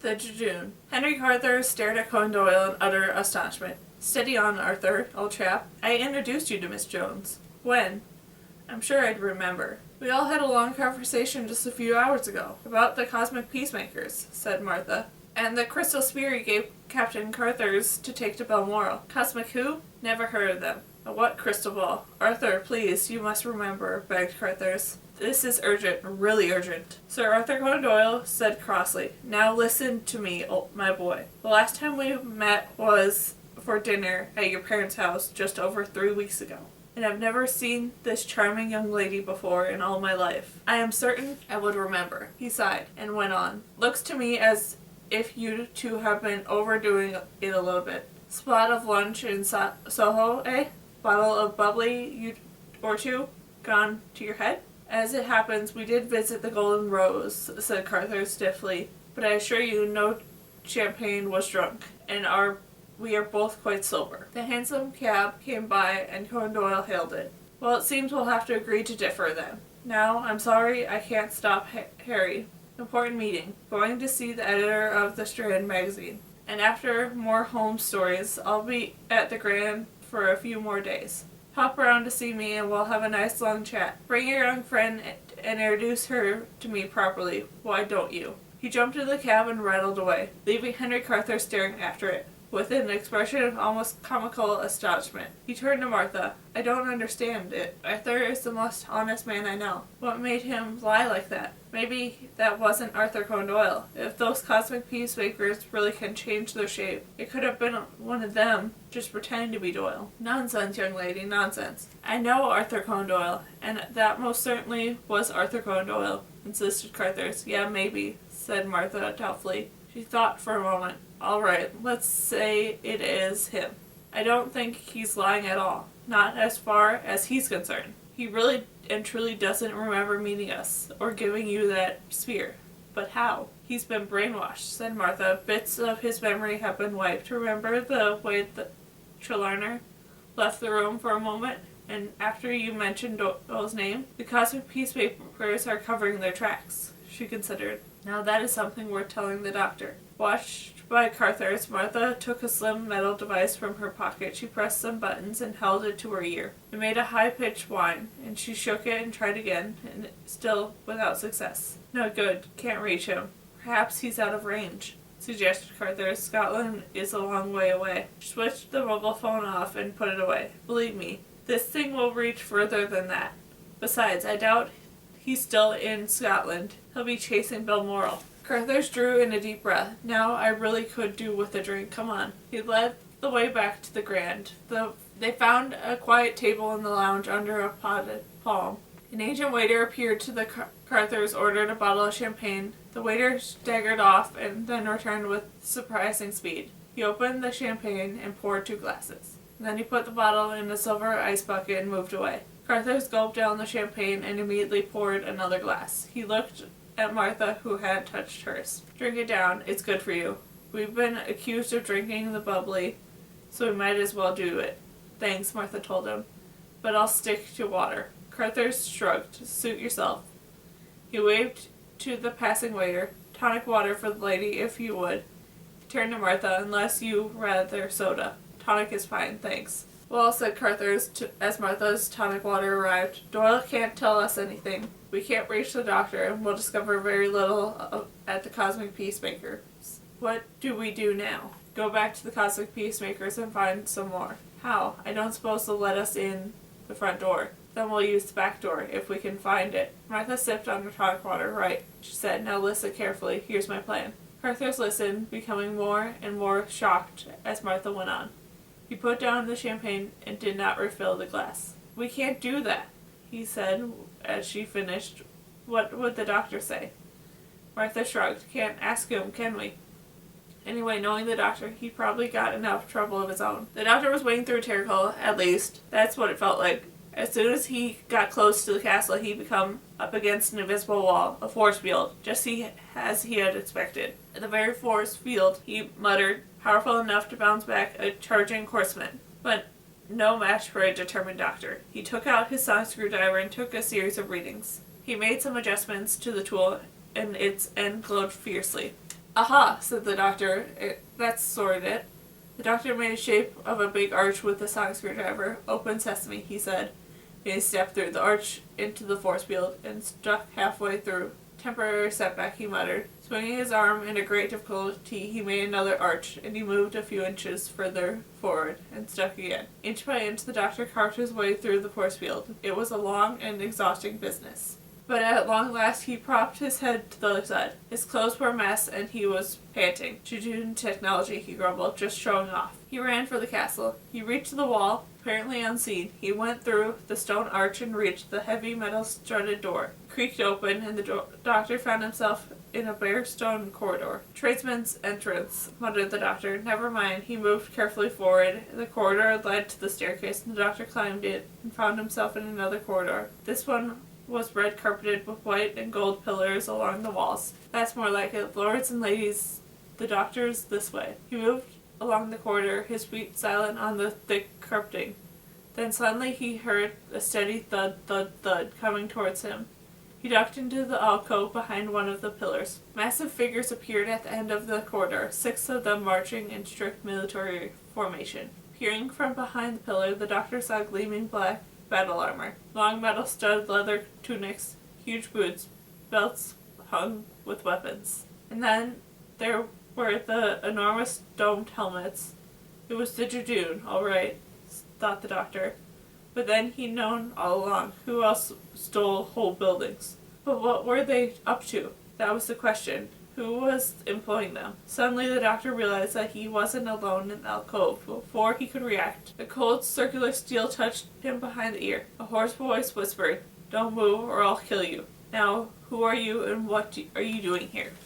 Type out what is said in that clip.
The Judoon. Henry Carter stared at Conan Doyle in utter astonishment. Steady on, Arthur, old chap. I introduced you to Miss Jones. When? I'm sure I'd remember. We all had a long conversation just a few hours ago about the cosmic peacemakers, said Martha. And the crystal spear you gave Captain Carthers to take to Balmoral. Cosmic who? Never heard of them. What crystal ball? Arthur, please, you must remember, begged Carthers. This is urgent, really urgent. Sir Arthur Conan Doyle said crossly. Now listen to me, my boy. The last time we met was for dinner at your parents' house just over 3 weeks ago. And I've never seen this charming young lady before in all my life. I am certain I would remember. He sighed and went on. Looks to me as if you two have been overdoing it a little bit. Spot of lunch in Soho, eh? Bottle of bubbly or two gone to your head? As it happens, we did visit the Golden Rose, said Carthers stiffly, but I assure you no champagne was drunk, and we are both quite sober. The hansom cab came by, and Conan Doyle hailed it. Well, it seems we'll have to agree to differ then. Now, I'm sorry I can't stop Harry. Important meeting. Going to see the editor of the Strand magazine. And after more home stories, I'll be at the Grand for a few more days. Hop around to see me and we'll have a nice long chat. Bring your young friend and introduce her to me properly. Why don't you? He jumped into the cab and rattled away, leaving Henry Carter staring after it, with an expression of almost comical astonishment. He turned to Martha. I don't understand it. Arthur is the most honest man I know. What made him lie like that? Maybe that wasn't Arthur Conan Doyle. If those cosmic peacemakers really can change their shape, it could have been one of them just pretending to be Doyle. Nonsense, young lady, nonsense. I know Arthur Conan Doyle, and that most certainly was Arthur Conan Doyle, insisted Carthers. Yeah, maybe, said Martha doubtfully. She thought for a moment. All right, let's say it is him. I don't think he's lying at all. Not as far as he's concerned. He really and truly doesn't remember meeting us, or giving you that spear. But how? He's been brainwashed, said Martha. Bits of his memory have been wiped. Remember the way that Trelawney left the room for a moment, and after you mentioned Doyle's name? The cosmic peacemakers are covering their tracks, she considered. Now that is something worth telling the doctor. Watched by Carthers, Martha took a slim metal device from her pocket. She pressed some buttons and held it to her ear. It made a high-pitched whine, and she shook it and tried again, and still without success. No good. Can't reach him. Perhaps he's out of range, suggested Carthers. Scotland is a long way away. She switched the mobile phone off and put it away. Believe me, this thing will reach further than that. Besides, I doubt he's still in Scotland. He'll be chasing Balmoral. Carthers drew in a deep breath. Now I really could do with a drink. Come on. He led the way back to the Grand. They found a quiet table in the lounge under a potted palm. An ancient waiter appeared to the Carthers, ordered a bottle of champagne. The waiter staggered off and then returned with surprising speed. He opened the champagne and poured 2 glasses. Then he put the bottle in a silver ice bucket and moved away. Carthers gulped down the champagne and immediately poured another glass. He looked at Martha, who hadn't touched hers. Drink it down. It's good for you. We've been accused of drinking the bubbly, so we might as well do it. Thanks, Martha told him. But I'll stick to water. Carthers shrugged. Suit yourself. He waved to the passing waiter. Tonic water for the lady, if you would. He turned to Martha. Unless you rather soda. Tonic is fine, thanks. Well, said Carthers, as Martha's tonic water arrived. Doyle can't tell us anything. We can't reach the doctor, and we'll discover very little at the Cosmic Peacemakers. What do we do now? Go back to the Cosmic Peacemakers and find some more. How? I don't suppose they'll let us in the front door. Then we'll use the back door, if we can find it. Martha sipped on her tonic water. Right, she said. Now listen carefully. Here's my plan. Carthers listened, becoming more and more shocked as Martha went on. He put down the champagne and did not refill the glass. We can't do that, he said as she finished. What would the doctor say? Martha shrugged. Can't ask him, can we? Anyway, knowing the doctor, he probably got enough trouble of his own. The doctor was wading through Terrigal, at least. That's what it felt like. As soon as he got close to the castle, he became up against an invisible wall, a force field, just as he had expected. At the very force field, he muttered, powerful enough to bounce back a charging horseman, but no match for a determined doctor. He took out his sonic screwdriver and took a series of readings. He made some adjustments to the tool, and its end glowed fiercely. Aha, said the doctor. That's sorted it. The doctor made a shape of a big arch with a sonic screwdriver. Open sesame, he said. He stepped through the arch into the force field and stuck halfway through. Temporary setback, he muttered. Swinging his arm in a great difficulty, he made another arch, and he moved a few inches further forward, and stuck again. Inch by inch, the doctor carved his way through the force field. It was a long and exhausting business. But at long last he propped his head to the other side. His clothes were a mess, and he was panting. Judoon technology, he grumbled, just showing off. He ran for the castle. He reached the wall, apparently unseen. He went through the stone arch and reached the heavy metal studded door. It creaked open, and the doctor found himself in a bare stone corridor. Tradesman's entrance, muttered the doctor. Never mind. He moved carefully forward. The corridor led to the staircase, and the doctor climbed it and found himself in another corridor. This one was red carpeted with white and gold pillars along the walls. That's more like it. Lords and ladies, the doctor's this way. He moved along the corridor, his feet silent on the thick carpeting. Then suddenly he heard a steady thud, thud, thud coming towards him. He ducked into the alcove behind one of the pillars. Massive figures appeared at the end of the corridor, 6 of them marching in strict military formation. Peering from behind the pillar, the doctor saw gleaming black battle armor, long metal studded leather tunics, huge boots, belts hung with weapons. And then there were the enormous domed helmets. It was the Judoon, all right, thought the doctor. But then he'd known all along. Who else stole whole buildings? But what were they up to? That was the question. Who was employing them? Suddenly the doctor realized that he wasn't alone in the alcove. Before he could react, a cold circular steel touched him behind the ear. A hoarse voice whispered, "Don't move or I'll kill you." Now, who are you and what are you doing here?